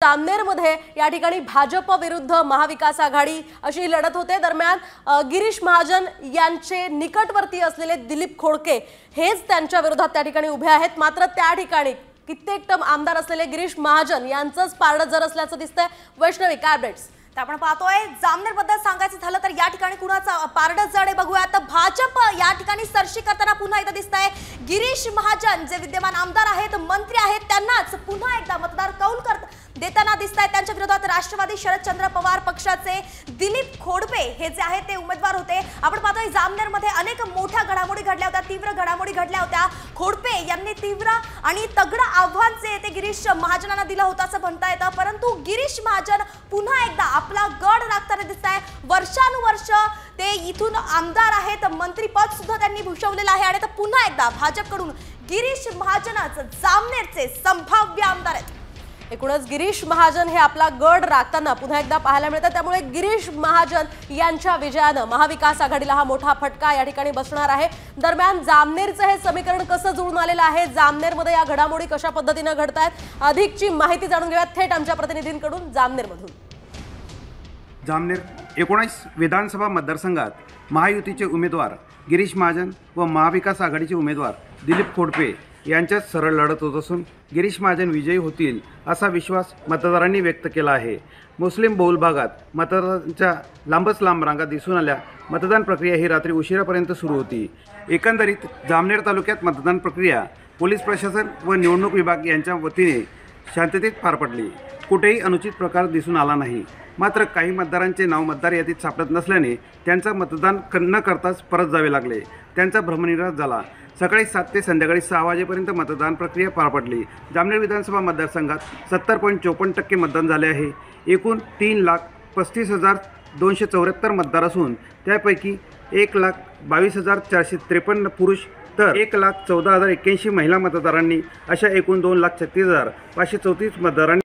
जामनेरमध्ये या ठिकाणी भाजप विरुद्ध महाविकास आघाडी अशी लढत होते। दरम्यान गिरीश महाजन यांचे निकटवर्ती असलेले दिलीप खोडके हेच त्यांच्या विरोधात त्या ठिकाणी उभे आहेत। मात्र त्या ठिकाणी कित्येक टर्म आमदार असलेले गिरीश महाजन यांचंच पारडं जर असल्याचं दिसतंय। वैष्णवी, काय अपडेट्स? आपण पाहतोय जामनेर बद्दल सांगायचं झालं तर या ठिकाणी कुणाचा पारडं जड आहे बघूया। तर भाजप या ठिकाणी सरशी करताना पुन्हा एकदा दिसतंय। गिरीश महाजन जे विद्यमान आमदार आहेत, मंत्री आहेत, त्यांनाच पुन्हा एकदा मतदार कौल देताना दिसतायत। त्यांच्या विरोधात राष्ट्रवादी शरदचंद्र पवार पक्षाचे दिलीप खोडके हे जे आहेत ते उमेदवार होते। आपण पाहतोय जामनेर मध्ये अनेक मोठ्या घडामोडी घडल्या होत्या, तीव्र घडामोडी घडल्या होत्या। खोडके यांनी तीव्र आणि तगडं आव्हान जे ते गिरीश महाजनांना दिलं होतं असं म्हणता येतं। परंतु गिरीश महाजन पुन्हा एकदा आपला गड राखताना दिसताय। वर्षानुवर्ष ते इथून आमदार आहेत, मंत्रीपद सुद्धा त्यांनी भूषवलेलं आहे आणि पुन्हा एकदा भाजपकडून गिरीश महाजनच जामनेरचे संभाव्य आमदार आहेत। एकूणच गिरीश महाजन हे आपला गड राखताना पुन्हा एकदा पाहायला मिळतात। त्यामुळे गिरीश महाजन यांच्या विजयानं महाविकास आघाडीला हा मोठा फटका या ठिकाणी बसणार आहे। दरम्यान जामनेरचं हे समीकरण कसं जुळून आलेलं आहे, जामनेरमध्ये या घडामोडी कशा पद्धतीने घडतायत, अधिकची माहिती जाणून घेऊयात थेट आमच्या प्रतिनिधींकडून जामनेरमधून। जामनेर 19 विधानसभा मतदारसंघात महायुतीचे उमेदवार गिरीश महाजन व महाविकास आघाडीचे उमेदवार दिलीप खोडके यांच्यात सरळ लढत होत असून गिरीश महाजन विजयी होतील असा विश्वास मतदारांनी व्यक्त केला आहे। मुस्लिम बहुल भागात मतदारांच्या लांबच लांब रांगा दिसून आल्या। मतदान प्रक्रिया ही रात्री उशिरापर्यंत सुरू होती। एकंदरीत जामनेर तालुक्यात मतदान प्रक्रिया पोलीस प्रशासन व निवडणूक विभाग यांच्या वतीने शांततेत पार पडली। कुठेही अनुचित प्रकार दिसून आला नाही। मात्र काही मतदारांचे नाव मतदार यादीत सापडत नसल्याने त्यांचा मतदान न करताच परत जावे लागले। त्यांचा भ्रमनिरास झाला। सकाळी 7 ते संध्याकाळी 6 वाजेपर्यंत मतदान प्रक्रिया पार पडली। जामनेर विधानसभा मतदारसंघात 70.54% मतदान झाले आहे। एकूण 3,35,274 मतदार असून त्यापैकी 1,22,453 पुरुष तर 1,14,081 महिला मतदारांनी अशा एकूण 2,36,534 मतदारांनी